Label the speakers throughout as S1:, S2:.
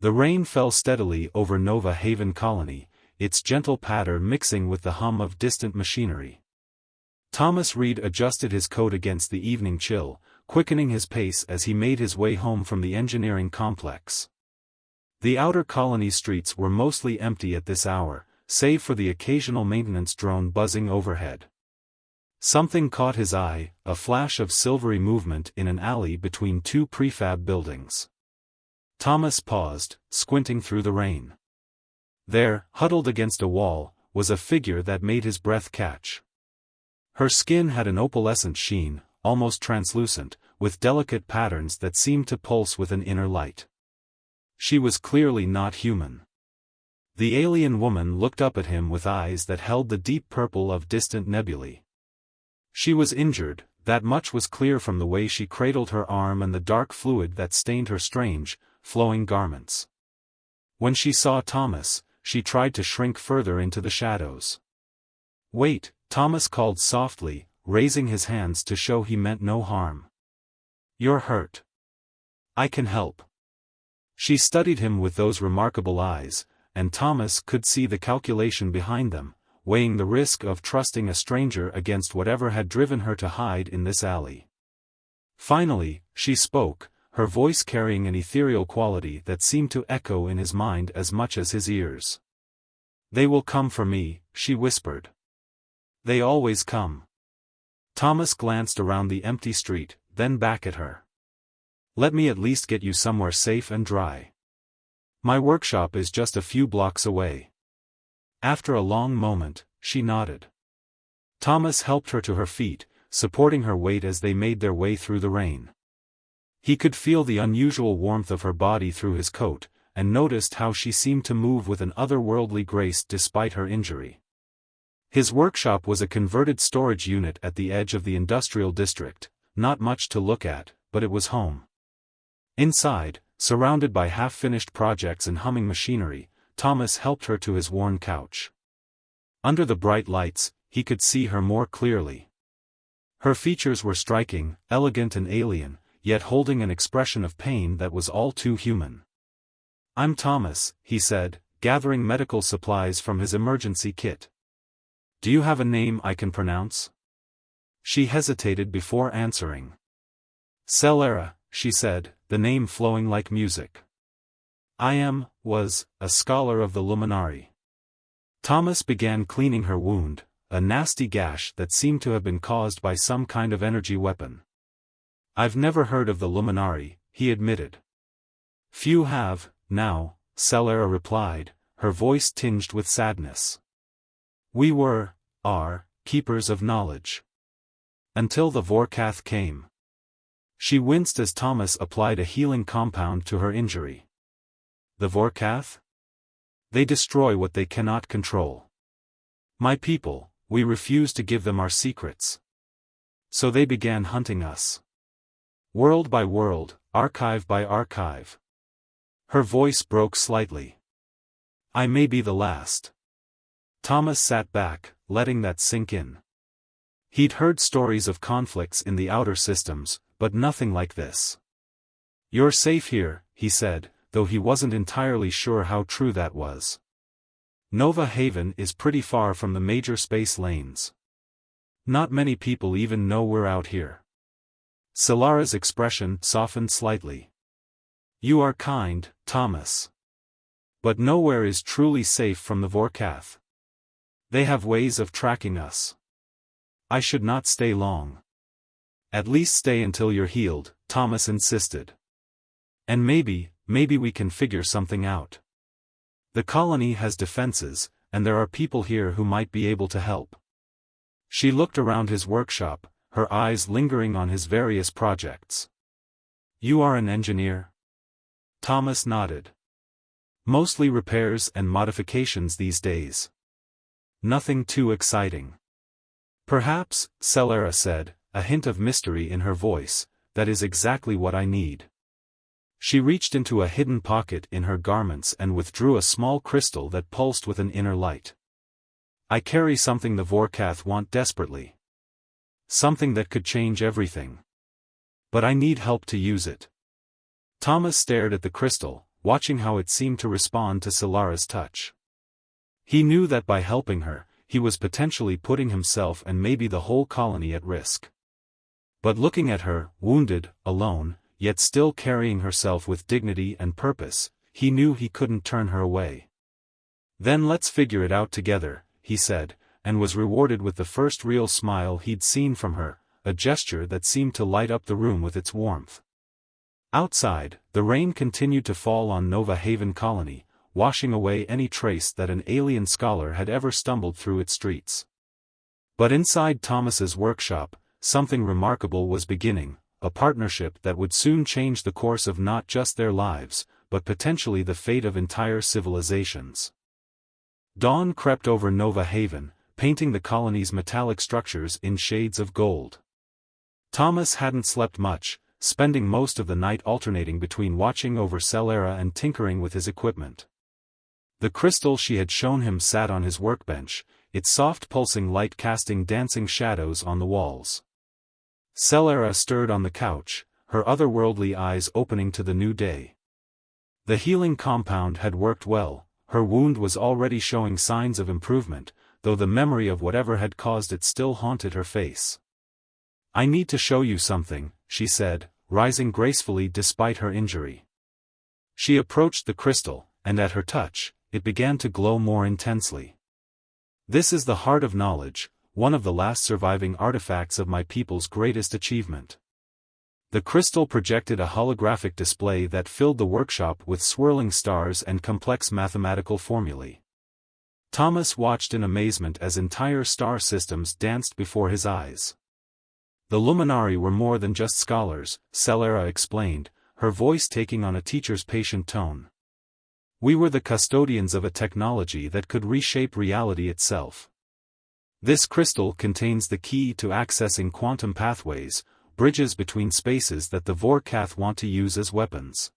S1: The rain fell steadily over Nova Haven Colony, its gentle patter mixing with the hum of distant machinery. Thomas Reed adjusted his coat against the evening chill, quickening his pace as he made his way home from the engineering complex. The outer colony streets were mostly empty at this hour, save for the occasional maintenance drone buzzing overhead. Something caught his eye, a flash of silvery movement in an alley between two prefab buildings. Thomas paused, squinting through the rain. There, huddled against a wall, was a figure that made his breath catch. Her skin had an opalescent sheen, almost translucent, with delicate patterns that seemed to pulse with an inner light. She was clearly not human. The alien woman looked up at him with eyes that held the deep purple of distant nebulae. She was injured, that much was clear from the way she cradled her arm and the dark fluid that stained her strange, flowing garments. When she saw Thomas, she tried to shrink further into the shadows. "Wait," Thomas called softly, raising his hands to show he meant no harm. "You're hurt. I can help." She studied him with those remarkable eyes, and Thomas could see the calculation behind them, weighing the risk of trusting a stranger against whatever had driven her to hide in this alley. Finally, she spoke, her voice carrying an ethereal quality that seemed to echo in his mind as much as his ears. "They will come for me," she whispered. "They always come." Thomas glanced around the empty street, then back at her. "Let me at least get you somewhere safe and dry. My workshop is just a few blocks away." After a long moment, she nodded. Thomas helped her to her feet, supporting her weight as they made their way through the rain. He could feel the unusual warmth of her body through his coat, and noticed how she seemed to move with an otherworldly grace despite her injury. His workshop was a converted storage unit at the edge of the industrial district, not much to look at, but it was home. Inside, surrounded by half-finished projects and humming machinery, Thomas helped her to his worn couch. Under the bright lights, he could see her more clearly. Her features were striking, elegant and alien, yet holding an expression of pain that was all too human. "I'm Thomas," he said, gathering medical supplies from his emergency kit. "Do you have a name I can pronounce?" She hesitated before answering. "Celera," she said, the name flowing like music. "I was a scholar of the Luminari." Thomas began cleaning her wound, a nasty gash that seemed to have been caused by some kind of energy weapon. "I've never heard of the Luminari," he admitted. "Few have, now," Celera replied, her voice tinged with sadness. "We are, keepers of knowledge. Until the Vorkath came." She winced as Thomas applied a healing compound to her injury. "The Vorkath? They destroy what they cannot control. My people, we refuse to give them our secrets. So they began hunting us. World by world, archive by archive." Her voice broke slightly. "I may be the last." Thomas sat back, letting that sink in. He'd heard stories of conflicts in the outer systems, but nothing like this. "You're safe here," he said, though he wasn't entirely sure how true that was. "Nova Haven is pretty far from the major space lanes. Not many people even know we're out here." Celera's expression softened slightly. "You are kind, Thomas. But nowhere is truly safe from the Vorkath. They have ways of tracking us. I should not stay long." "At least stay until you're healed," Thomas insisted. "And maybe we can figure something out. The colony has defenses, and there are people here who might be able to help." She looked around his workshop, her eyes lingering on his various projects. "You are an engineer?" Thomas nodded. "Mostly repairs and modifications these days. Nothing too exciting." "Perhaps," Celera said, a hint of mystery in her voice, "that is exactly what I need." She reached into a hidden pocket in her garments and withdrew a small crystal that pulsed with an inner light. "I carry something the Vorkath want desperately. Something that could change everything. But I need help to use it." Thomas stared at the crystal, watching how it seemed to respond to Solara's touch. He knew that by helping her, he was potentially putting himself and maybe the whole colony at risk. But looking at her, wounded, alone, yet still carrying herself with dignity and purpose, he knew he couldn't turn her away. "Then let's figure it out together," he said, and was rewarded with the first real smile he'd seen from her, a gesture that seemed to light up the room with its warmth. Outside, the rain continued to fall on Nova Haven Colony, washing away any trace that an alien scholar had ever stumbled through its streets. But inside Thomas's workshop, something remarkable was beginning, a partnership that would soon change the course of not just their lives, but potentially the fate of entire civilizations. Dawn crept over Nova Haven, painting the colony's metallic structures in shades of gold. Thomas hadn't slept much, spending most of the night alternating between watching over Solera and tinkering with his equipment. The crystal she had shown him sat on his workbench, its soft pulsing light casting dancing shadows on the walls. Solera stirred on the couch, her otherworldly eyes opening to the new day. The healing compound had worked well, her wound was already showing signs of improvement, though the memory of whatever had caused it still haunted her face. "I need to show you something," she said, rising gracefully despite her injury. She approached the crystal, and at her touch, it began to glow more intensely. "This is the heart of knowledge, one of the last surviving artifacts of my people's greatest achievement." The crystal projected a holographic display that filled the workshop with swirling stars and complex mathematical formulae. Thomas watched in amazement as entire star systems danced before his eyes. "The Luminari were more than just scholars," Solera explained, her voice taking on a teacher's patient tone. "We were the custodians of a technology that could reshape reality itself. This crystal contains the key to accessing quantum pathways, bridges between spaces that the Vorkath want to use as weapons."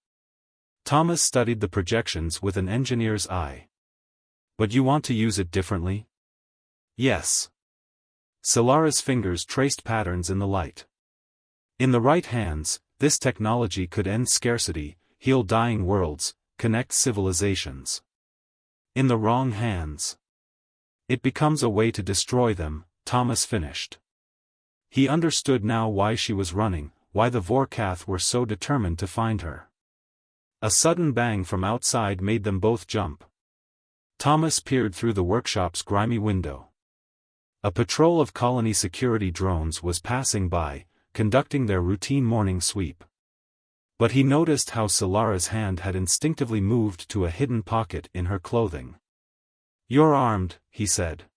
S1: Thomas studied the projections with an engineer's eye. "But you want to use it differently?" "Yes." Solara's fingers traced patterns in the light. "In the right hands, this technology could end scarcity, heal dying worlds, connect civilizations. In the wrong hands, it becomes a way to destroy them," Thomas finished. He understood now why she was running, why the Vorkath were so determined to find her. A sudden bang from outside made them both jump. Thomas peered through the workshop's grimy window. A patrol of colony security drones was passing by, conducting their routine morning sweep. But he noticed how Solara's hand had instinctively moved to a hidden pocket in her clothing. "You're armed," he said.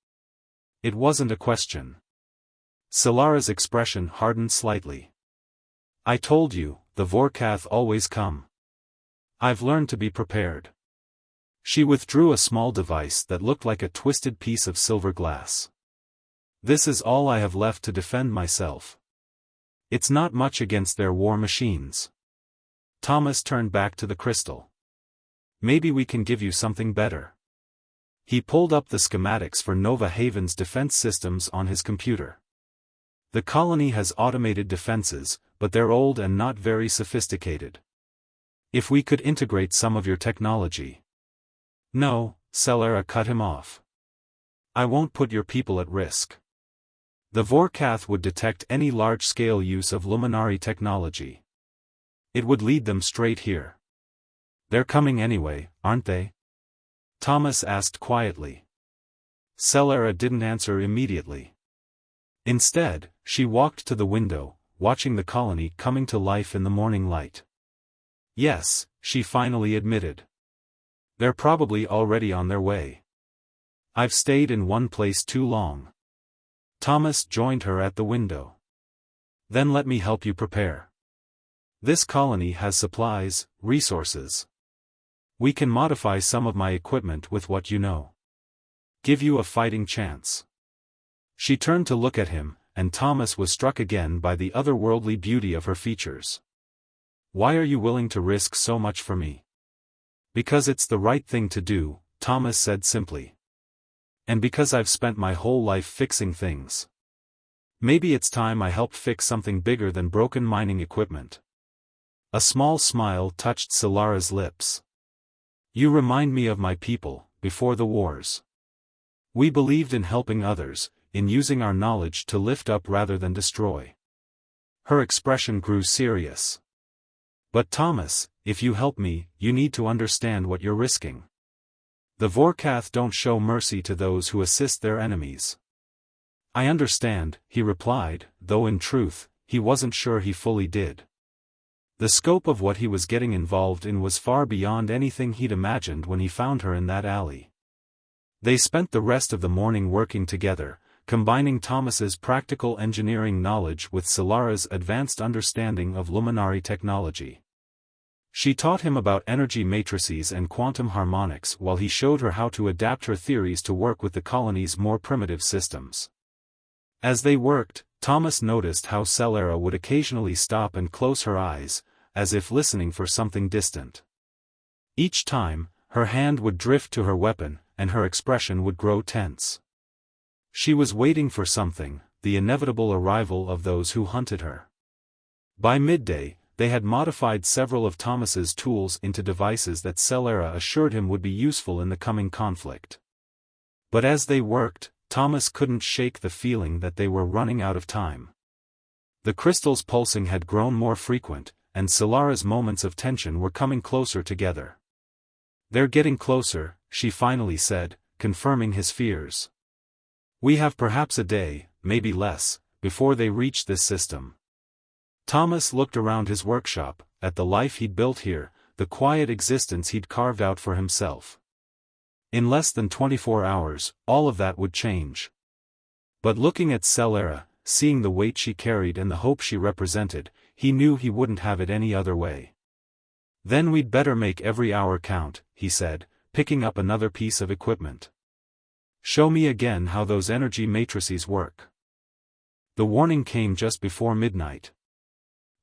S1: It wasn't a question. Solara's expression hardened slightly. "I told you, the Vorkath always come. I've learned to be prepared." She withdrew a small device that looked like a twisted piece of silver glass. "This is all I have left to defend myself. It's not much against their war machines." Thomas turned back to the crystal. "Maybe we can give you something better." He pulled up the schematics for Nova Haven's defense systems on his computer. "The colony has automated defenses, but they're old and not very sophisticated. If we could integrate some of your technology." "No," Solera cut him off. "I won't put your people at risk. The Vorkath would detect any large-scale use of Luminari technology. It would lead them straight here." "They're coming anyway, aren't they?" Thomas asked quietly. Solera didn't answer immediately. Instead, she walked to the window, watching the colony coming to life in the morning light. "Yes," she finally admitted. "They're probably already on their way. I've stayed in one place too long." Thomas joined her at the window. "Then let me help you prepare. This colony has supplies, resources. We can modify some of my equipment with what you know. Give you a fighting chance." She turned to look at him, and Thomas was struck again by the otherworldly beauty of her features. "Why are you willing to risk so much for me?" "Because it's the right thing to do," Thomas said simply. "And because I've spent my whole life fixing things. Maybe it's time I helped fix something bigger than broken mining equipment." A small smile touched Solara's lips. You remind me of my people, before the wars. We believed in helping others, in using our knowledge to lift up rather than destroy. Her expression grew serious. But Thomas, if you help me, you need to understand what you're risking. The Vorkath don't show mercy to those who assist their enemies. I understand, he replied, though in truth, he wasn't sure he fully did. The scope of what he was getting involved in was far beyond anything he'd imagined when he found her in that alley. They spent the rest of the morning working together, combining Thomas's practical engineering knowledge with Solara's advanced understanding of luminary technology. She taught him about energy matrices and quantum harmonics while he showed her how to adapt her theories to work with the colony's more primitive systems. As they worked, Thomas noticed how Solara would occasionally stop and close her eyes, as if listening for something distant. Each time, her hand would drift to her weapon, and her expression would grow tense. She was waiting for something, the inevitable arrival of those who hunted her. By midday, they had modified several of Thomas's tools into devices that Solara assured him would be useful in the coming conflict. But as they worked, Thomas couldn't shake the feeling that they were running out of time. The crystal's pulsing had grown more frequent, and Solara's moments of tension were coming closer together. They're getting closer, she finally said, confirming his fears. We have perhaps a day, maybe less, before they reach this system. Thomas looked around his workshop, at the life he'd built here, the quiet existence he'd carved out for himself. In less than 24 hours, all of that would change. But looking at Solara, seeing the weight she carried and the hope she represented, he knew he wouldn't have it any other way. Then we'd better make every hour count, he said, picking up another piece of equipment. Show me again how those energy matrices work. The warning came just before midnight.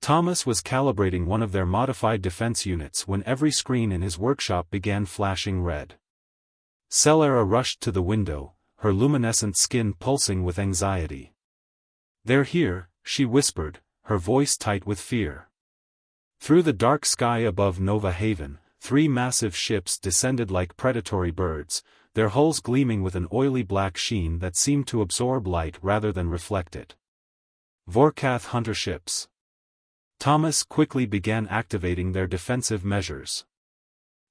S1: Thomas was calibrating one of their modified defense units when every screen in his workshop began flashing red. Solara rushed to the window, her luminescent skin pulsing with anxiety. They're here, she whispered, her voice tight with fear. Through the dark sky above Nova Haven, 3 massive ships descended like predatory birds, their hulls gleaming with an oily black sheen that seemed to absorb light rather than reflect it. Vorkath hunter ships. Thomas quickly began activating their defensive measures.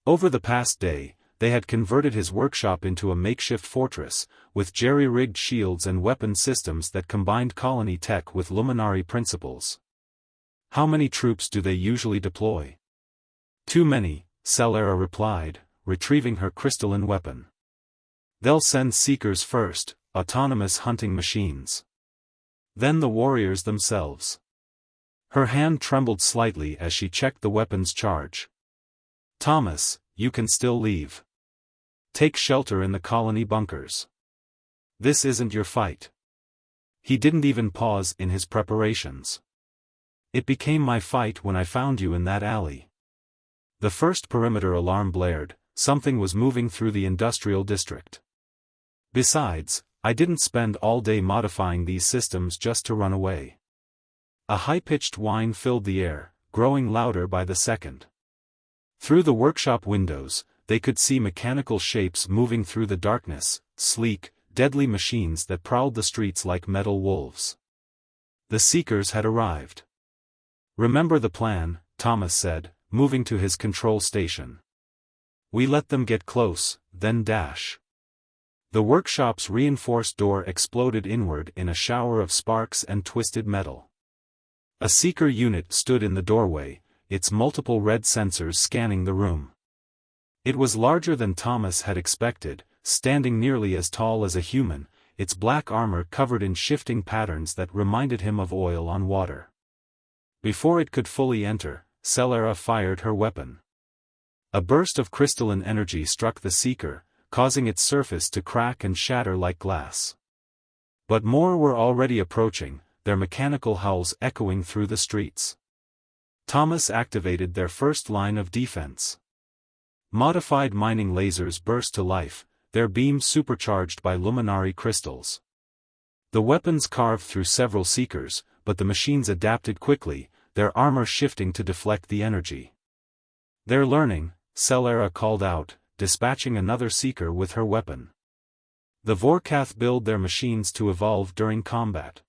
S1: Over the past day, they had converted his workshop into a makeshift fortress, with jerry-rigged shields and weapon systems that combined colony tech with luminary principles. How many troops do they usually deploy? Too many, Solara replied, retrieving her crystalline weapon. They'll send seekers first, autonomous hunting machines. Then the warriors themselves. Her hand trembled slightly as she checked the weapon's charge. Thomas, you can still leave. Take shelter in the colony bunkers. This isn't your fight. He didn't even pause in his preparations. It became my fight when I found you in that alley. The first perimeter alarm blared, something was moving through the industrial district. Besides, I didn't spend all day modifying these systems just to run away. A high-pitched whine filled the air, growing louder by the second. Through the workshop windows, they could see mechanical shapes moving through the darkness, sleek, deadly machines that prowled the streets like metal wolves. The seekers had arrived. Remember the plan, Thomas said, moving to his control station. We let them get close, then dash. The workshop's reinforced door exploded inward in a shower of sparks and twisted metal. A seeker unit stood in the doorway, its multiple red sensors scanning the room. It was larger than Thomas had expected, standing nearly as tall as a human, its black armor covered in shifting patterns that reminded him of oil on water. Before it could fully enter, Solara fired her weapon. A burst of crystalline energy struck the seeker, causing its surface to crack and shatter like glass. But more were already approaching, their mechanical howls echoing through the streets. Thomas activated their first line of defense. Modified mining lasers burst to life, their beams supercharged by luminary crystals. The weapons carved through several seekers, but the machines adapted quickly, their armor shifting to deflect the energy. They're learning, Celera called out, dispatching another seeker with her weapon. The Vorkath build their machines to evolve during combat.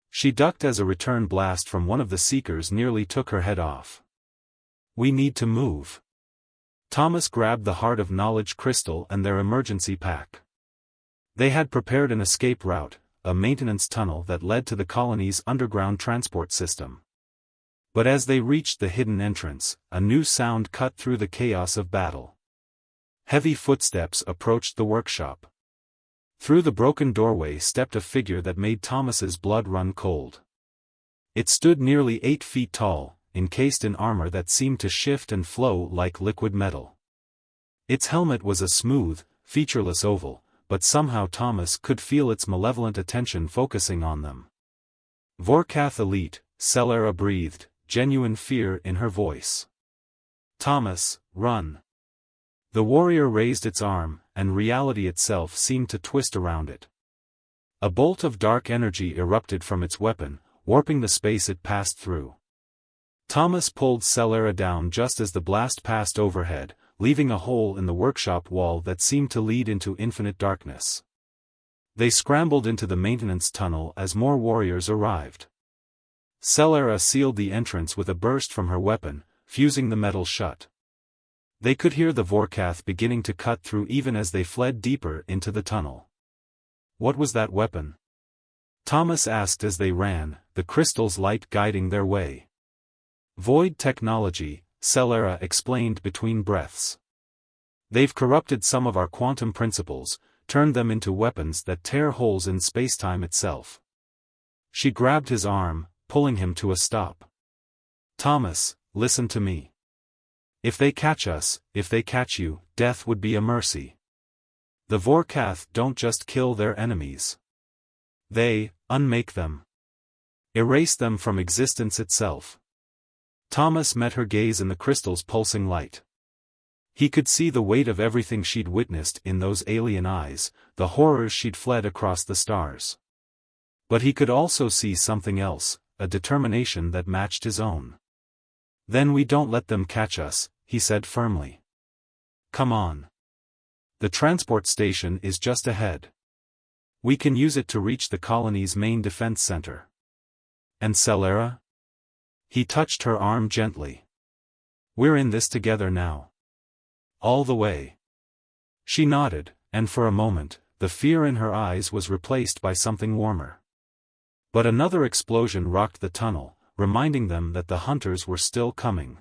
S1: She ducked as a return blast from one of the seekers nearly took her head off. We need to move. Thomas grabbed the Heart of Knowledge crystal and their emergency pack. They had prepared an escape route, a maintenance tunnel that led to the colony's underground transport system. But as they reached the hidden entrance, a new sound cut through the chaos of battle. Heavy footsteps approached the workshop. Through the broken doorway stepped a figure that made Thomas's blood run cold. It stood nearly 8 feet tall, encased in armor that seemed to shift and flow like liquid metal. Its helmet was a smooth, featureless oval, but somehow Thomas could feel its malevolent attention focusing on them. Vorkath Elite, Celera breathed, genuine fear in her voice. Thomas, run. The warrior raised its arm, and reality itself seemed to twist around it. A bolt of dark energy erupted from its weapon, warping the space it passed through. Thomas pulled Celera down just as the blast passed overhead, leaving a hole in the workshop wall that seemed to lead into infinite darkness. They scrambled into the maintenance tunnel as more warriors arrived. Celera sealed the entrance with a burst from her weapon, fusing the metal shut. They could hear the Vorkath beginning to cut through even as they fled deeper into the tunnel. What was that weapon? Thomas asked as they ran, the crystal's light guiding their way. Void technology, Celera explained between breaths. They've corrupted some of our quantum principles, turned them into weapons that tear holes in spacetime itself. She grabbed his arm, pulling him to a stop. Thomas, listen to me. If they catch us, if they catch you, death would be a mercy. The Vorkath don't just kill their enemies. They unmake them. Erase them from existence itself. Thomas met her gaze in the crystal's pulsing light. He could see the weight of everything she'd witnessed in those alien eyes, the horrors she'd fled across the stars. But he could also see something else, a determination that matched his own. Then we don't let them catch us, he said firmly. Come on. The transport station is just ahead. We can use it to reach the colony's main defense center. And Celera? He touched her arm gently. We're in this together now. All the way. She nodded, and for a moment, the fear in her eyes was replaced by something warmer. But another explosion rocked the tunnel, reminding them that the hunters were still coming.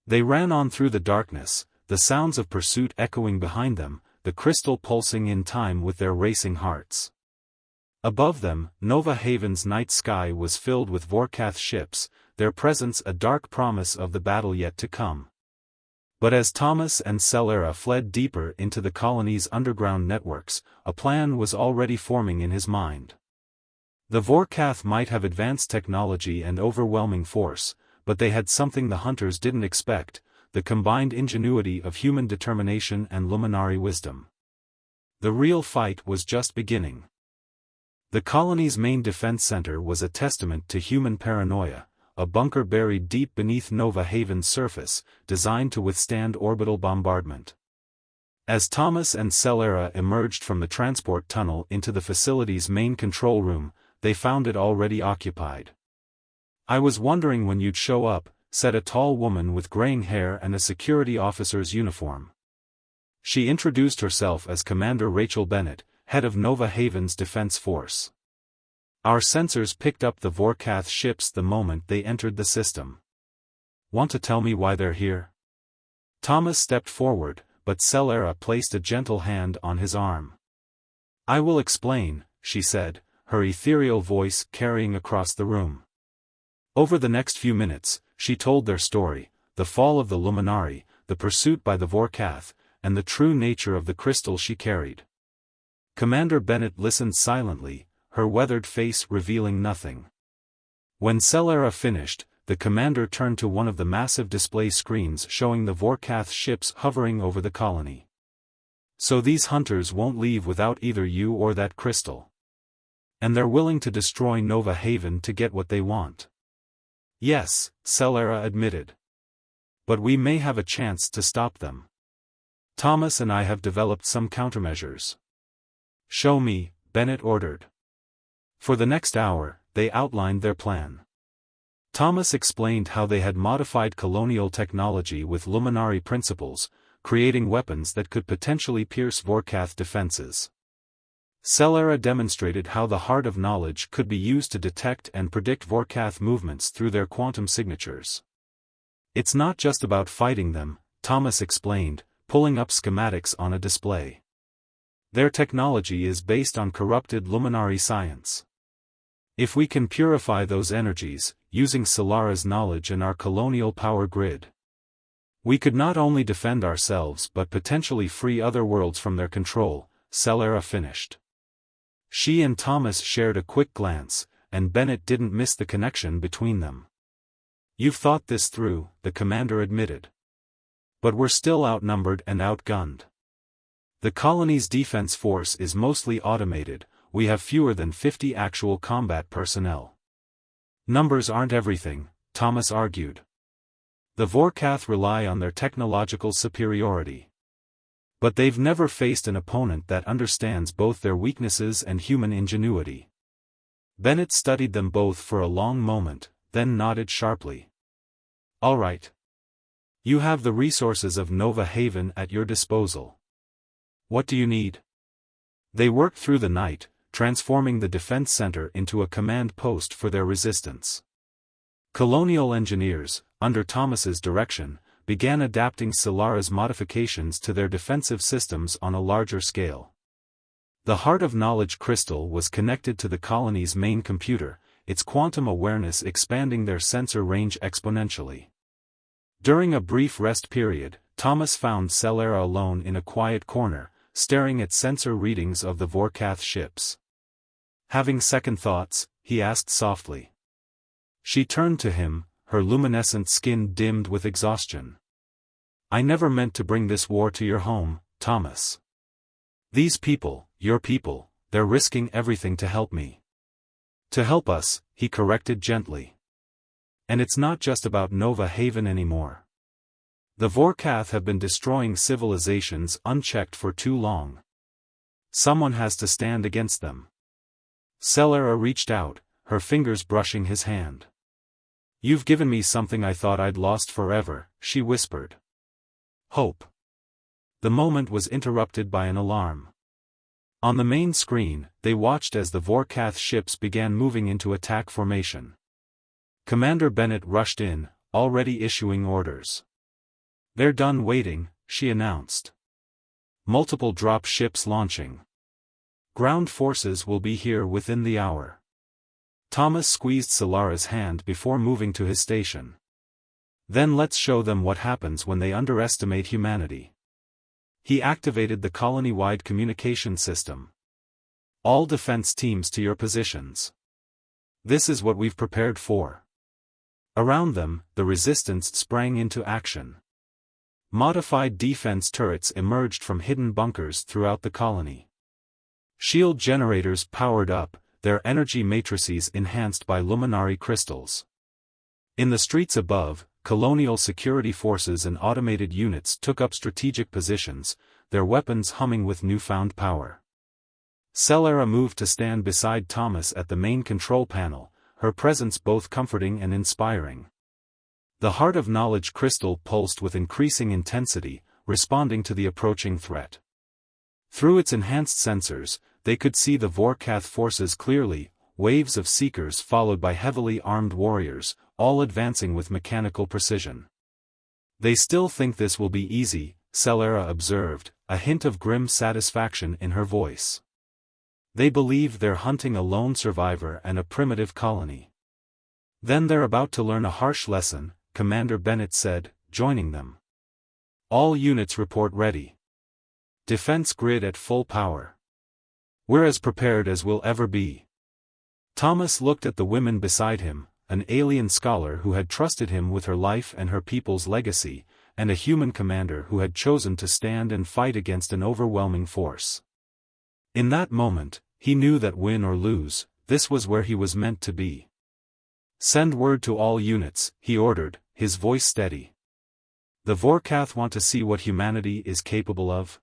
S1: They ran on through the darkness, the sounds of pursuit echoing behind them, the crystal pulsing in time with their racing hearts. Above them, Nova Haven's night sky was filled with Vorkath ships, their presence a dark promise of the battle yet to come. But as Thomas and Celera fled deeper into the colony's underground networks, a plan was already forming in his mind. The Vorkath might have advanced technology and overwhelming force, but they had something the hunters didn't expect, the combined ingenuity of human determination and luminary wisdom. The real fight was just beginning. The colony's main defense center was a testament to human paranoia, a bunker buried deep beneath Nova Haven's surface, designed to withstand orbital bombardment. As Thomas and Celera emerged from the transport tunnel into the facility's main control room, they found it already occupied. I was wondering when you'd show up, said a tall woman with graying hair and a security officer's uniform. She introduced herself as Commander Rachel Bennett, head of Nova Haven's defense force. Our sensors picked up the Vorkath ships the moment they entered the system. Want to tell me why they're here? Thomas stepped forward, but Celera placed a gentle hand on his arm. I will explain, she said, her ethereal voice carrying across the room. Over the next few minutes, she told their story, the fall of the Luminari, the pursuit by the Vorkath, and the true nature of the crystal she carried. Commander Bennett listened silently, her weathered face revealing nothing. When Celera finished, the commander turned to one of the massive display screens showing the Vorkath ships hovering over the colony. So these hunters won't leave without either you or that crystal. And they're willing to destroy Nova Haven to get what they want. Yes, Celera admitted. But we may have a chance to stop them. Thomas and I have developed some countermeasures. Show me, Bennett ordered. For the next hour, they outlined their plan. Thomas explained how they had modified colonial technology with luminary principles, creating weapons that could potentially pierce Vorkath defenses. Celera demonstrated how the heart of knowledge could be used to detect and predict Vorkath movements through their quantum signatures. It's not just about fighting them, Thomas explained, pulling up schematics on a display. Their technology is based on corrupted luminary science. If we can purify those energies, using Celera's knowledge and our colonial power grid, we could not only defend ourselves but potentially free other worlds from their control, Celera finished. She and Thomas shared a quick glance, and Bennett didn't miss the connection between them. You've thought this through, the commander admitted. But we're still outnumbered and outgunned. The colony's defense force is mostly automated, we have fewer than 50 actual combat personnel. Numbers aren't everything, Thomas argued. The Vorkath rely on their technological superiority. But they've never faced an opponent that understands both their weaknesses and human ingenuity. Bennett studied them both for a long moment, then nodded sharply. All right. You have the resources of Nova Haven at your disposal. What do you need? They worked through the night, transforming the defense center into a command post for their resistance. Colonial engineers, under Thomas's direction, began adapting Celera's modifications to their defensive systems on a larger scale. The Heart of Knowledge crystal was connected to the colony's main computer, its quantum awareness expanding their sensor range exponentially. During a brief rest period, Thomas found Celera alone in a quiet corner, staring at sensor readings of the Vorkath ships. Having second thoughts, he asked softly. She turned to him, her luminescent skin dimmed with exhaustion. I never meant to bring this war to your home, Thomas. These people, your people, they're risking everything to help me. To help us, he corrected gently. And it's not just about Nova Haven anymore. The Vorkath have been destroying civilizations unchecked for too long. Someone has to stand against them. Celera reached out, her fingers brushing his hand. You've given me something I thought I'd lost forever, she whispered. Hope. The moment was interrupted by an alarm. On the main screen, they watched as the Vorkath ships began moving into attack formation. Commander Bennett rushed in, already issuing orders. They're done waiting, she announced. Multiple drop ships launching. Ground forces will be here within the hour. Thomas squeezed Celera's hand before moving to his station. Then let's show them what happens when they underestimate humanity. He activated the colony-wide communication system. All defense teams to your positions. This is what we've prepared for. Around them, the resistance sprang into action. Modified defense turrets emerged from hidden bunkers throughout the colony. Shield generators powered up, their energy matrices enhanced by luminary crystals. In the streets above, colonial security forces and automated units took up strategic positions, their weapons humming with newfound power. Celera moved to stand beside Thomas at the main control panel, her presence both comforting and inspiring. The Heart of Knowledge crystal pulsed with increasing intensity, responding to the approaching threat. Through its enhanced sensors, they could see the Vorkath forces clearly, waves of seekers followed by heavily armed warriors, all advancing with mechanical precision. They still think this will be easy, Celera observed, a hint of grim satisfaction in her voice. They believe they're hunting a lone survivor and a primitive colony. Then they're about to learn a harsh lesson, Commander Bennett said, joining them. All units report ready. Defense grid at full power. We're as prepared as we'll ever be. Thomas looked at the women beside him, an alien scholar who had trusted him with her life and her people's legacy, and a human commander who had chosen to stand and fight against an overwhelming force. In that moment, he knew that win or lose, this was where he was meant to be. Send word to all units, he ordered, his voice steady. The Vorkath want to see what humanity is capable of?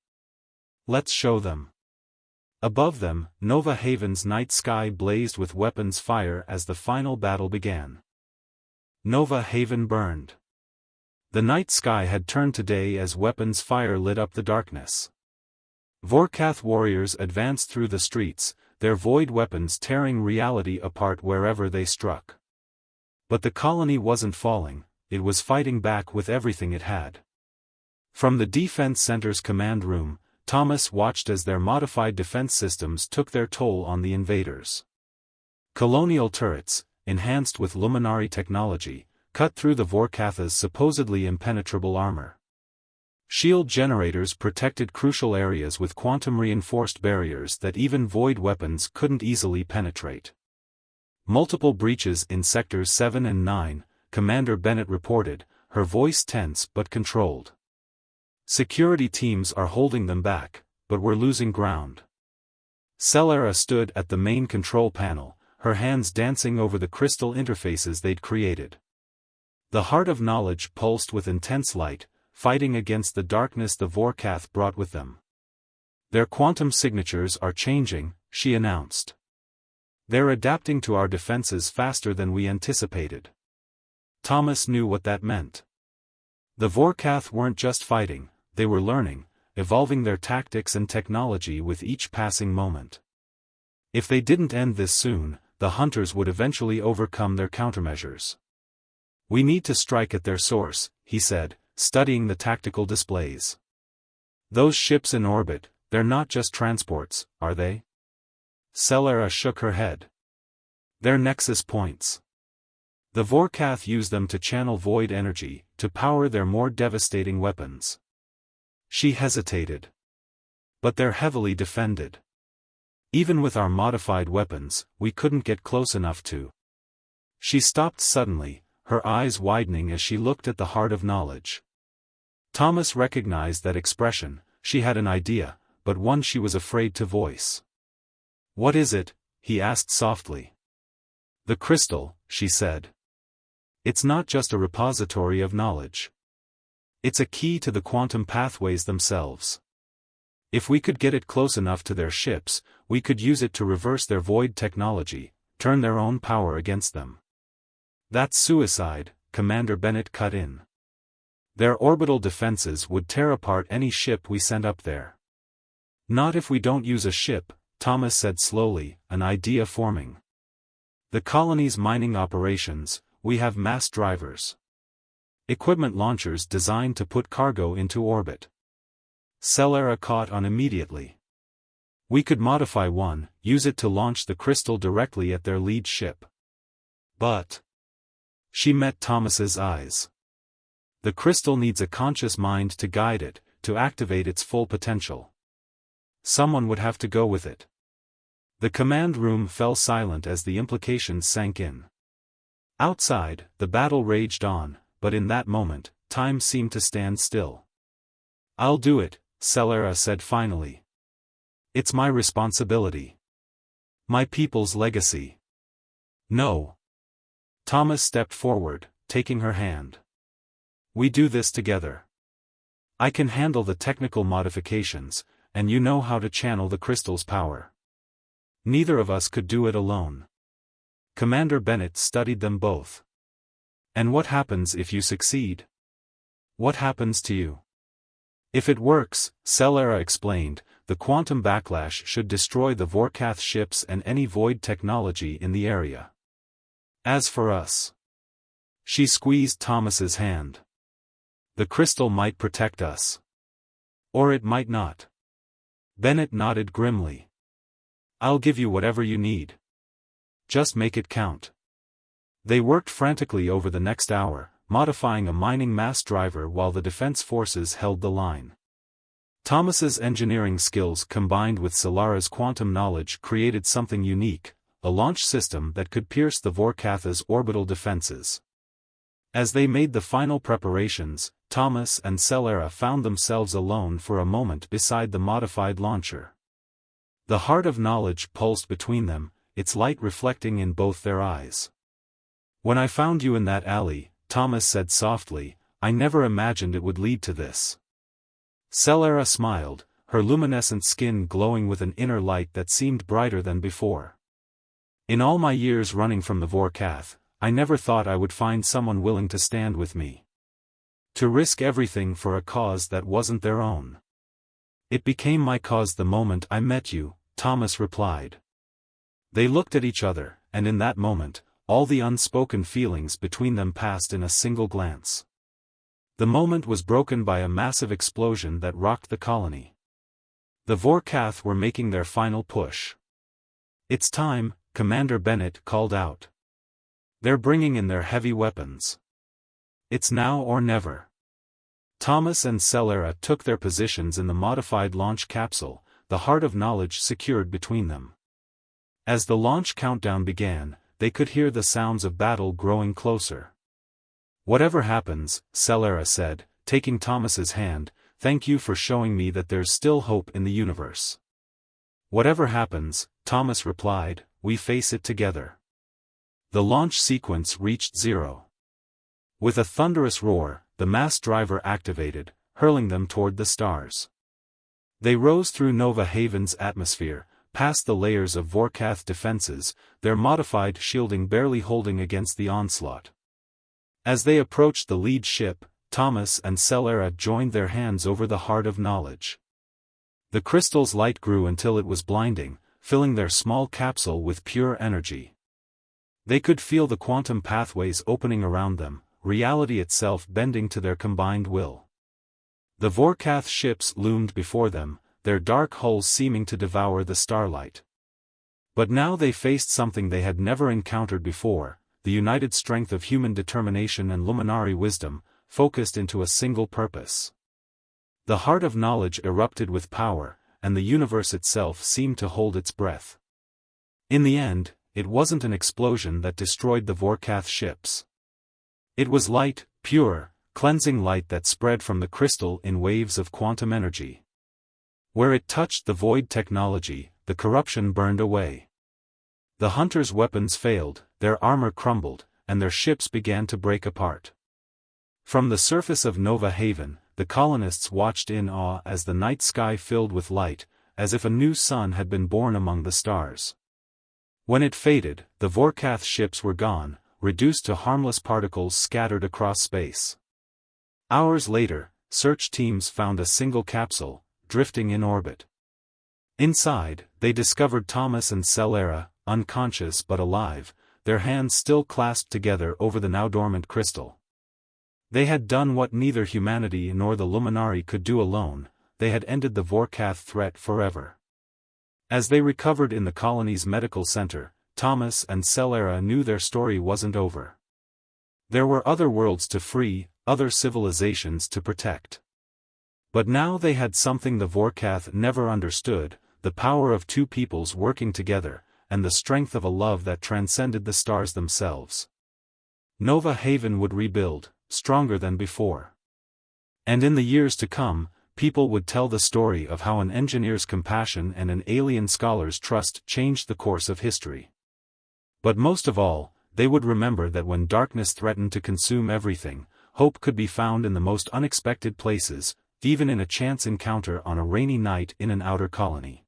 S1: Let's show them. Above them, Nova Haven's night sky blazed with weapons fire as the final battle began. Nova Haven burned. The night sky had turned to day as weapons fire lit up the darkness. Vorkath warriors advanced through the streets, their void weapons tearing reality apart wherever they struck. But the colony wasn't falling, it was fighting back with everything it had. From the defense center's command room, Thomas watched as their modified defense systems took their toll on the invaders. Colonial turrets, enhanced with luminary technology, cut through the Vorkath's supposedly impenetrable armor. Shield generators protected crucial areas with quantum-reinforced barriers that even void weapons couldn't easily penetrate. Multiple breaches in Sectors 7 and 9, Commander Bennett reported, her voice tense but controlled. Security teams are holding them back, but we're losing ground. Celera stood at the main control panel, her hands dancing over the crystal interfaces they'd created. The heart of knowledge pulsed with intense light, fighting against the darkness the Vorkath brought with them. Their quantum signatures are changing, she announced. They're adapting to our defenses faster than we anticipated. Thomas knew what that meant. The Vorkath weren't just fighting, they were learning, evolving their tactics and technology with each passing moment. If they didn't end this soon, the hunters would eventually overcome their countermeasures. We need to strike at their source, he said, studying the tactical displays. Those ships in orbit, they're not just transports, are they? Celera shook her head. They're nexus points. The Vorkath use them to channel void energy, to power their more devastating weapons. She hesitated. But they're heavily defended. Even with our modified weapons, we couldn't get close enough to. She stopped suddenly, her eyes widening as she looked at the heart of knowledge. Thomas recognized that expression. She had an idea, but one she was afraid to voice. What is it? He asked softly. The crystal, she said. It's not just a repository of knowledge. It's a key to the quantum pathways themselves. If we could get it close enough to their ships, we could use it to reverse their void technology, turn their own power against them. That's suicide, Commander Bennett cut in. Their orbital defenses would tear apart any ship we sent up there. Not if we don't use a ship, Thomas said slowly, an idea forming. The colony's mining operations, we have mass drivers. Equipment launchers designed to put cargo into orbit. Celera caught on immediately. We could modify one, use it to launch the crystal directly at their lead ship. But... She met Thomas's eyes. The crystal needs a conscious mind to guide it, to activate its full potential. Someone would have to go with it. The command room fell silent as the implications sank in. Outside, the battle raged on, but in that moment, time seemed to stand still. I'll do it, Celera said finally. It's my responsibility. My people's legacy. No. Thomas stepped forward, taking her hand. We do this together. I can handle the technical modifications, and you know how to channel the crystal's power. Neither of us could do it alone. Commander Bennett studied them both. And what happens if you succeed? What happens to you? If it works, Celera explained, the quantum backlash should destroy the Vorkath ships and any void technology in the area. As for us... She squeezed Thomas's hand. The crystal might protect us. Or it might not. Bennett nodded grimly. I'll give you whatever you need. Just make it count. They worked frantically over the next hour, modifying a mining mass driver while the defense forces held the line. Thomas's engineering skills combined with Celera's quantum knowledge created something unique, a launch system that could pierce the Vorkath's orbital defenses. As they made the final preparations, Thomas and Celera found themselves alone for a moment beside the modified launcher. The heart of knowledge pulsed between them, its light reflecting in both their eyes. When I found you in that alley, Thomas said softly, I never imagined it would lead to this. Celera smiled, her luminescent skin glowing with an inner light that seemed brighter than before. In all my years running from the Vorkath, I never thought I would find someone willing to stand with me. To risk everything for a cause that wasn't their own. It became my cause the moment I met you, Thomas replied. They looked at each other, and in that moment, all the unspoken feelings between them passed in a single glance. The moment was broken by a massive explosion that rocked the colony. The Vorkath were making their final push. "It's time," Commander Bennett called out. "They're bringing in their heavy weapons. It's now or never." Thomas and Celera took their positions in the modified launch capsule, the heart of knowledge secured between them. As the launch countdown began, they could hear the sounds of battle growing closer. "Whatever happens," Celera said, taking Thomas's hand, "thank you for showing me that there's still hope in the universe." "Whatever happens," Thomas replied, "we face it together." The launch sequence reached 0. With a thunderous roar, the mass driver activated, hurling them toward the stars. They rose through Nova Haven's atmosphere, past the layers of Vorkath defenses, their modified shielding barely holding against the onslaught. As they approached the lead ship, Thomas and Celera joined their hands over the heart of knowledge. The crystal's light grew until it was blinding, filling their small capsule with pure energy. They could feel the quantum pathways opening around them, reality itself bending to their combined will. The Vorkath ships loomed before them, their dark hulls seeming to devour the starlight. But now they faced something they had never encountered before, the united strength of human determination and luminary wisdom, focused into a single purpose. The heart of knowledge erupted with power, and the universe itself seemed to hold its breath. In the end, it wasn't an explosion that destroyed the Vorkath ships. It was light, pure, cleansing light that spread from the crystal in waves of quantum energy. Where it touched the void technology, the corruption burned away. The hunters' weapons failed, their armor crumbled, and their ships began to break apart. From the surface of Nova Haven, the colonists watched in awe as the night sky filled with light, as if a new sun had been born among the stars. When it faded, the Vorkath ships were gone, reduced to harmless particles scattered across space. Hours later, search teams found a single capsule, drifting in orbit. Inside, they discovered Thomas and Celera, unconscious but alive, their hands still clasped together over the now dormant crystal. They had done what neither humanity nor the Luminari could do alone, they had ended the Vorkath threat forever. As they recovered in the colony's medical center, Thomas and Celera knew their story wasn't over. There were other worlds to free, other civilizations to protect. But now they had something the Vorkath never understood, the power of two peoples working together, and the strength of a love that transcended the stars themselves. Nova Haven would rebuild, stronger than before. And in the years to come, people would tell the story of how an engineer's compassion and an alien scholar's trust changed the course of history. But most of all, they would remember that when darkness threatened to consume everything, hope could be found in the most unexpected places, even in a chance encounter on a rainy night in an outer colony.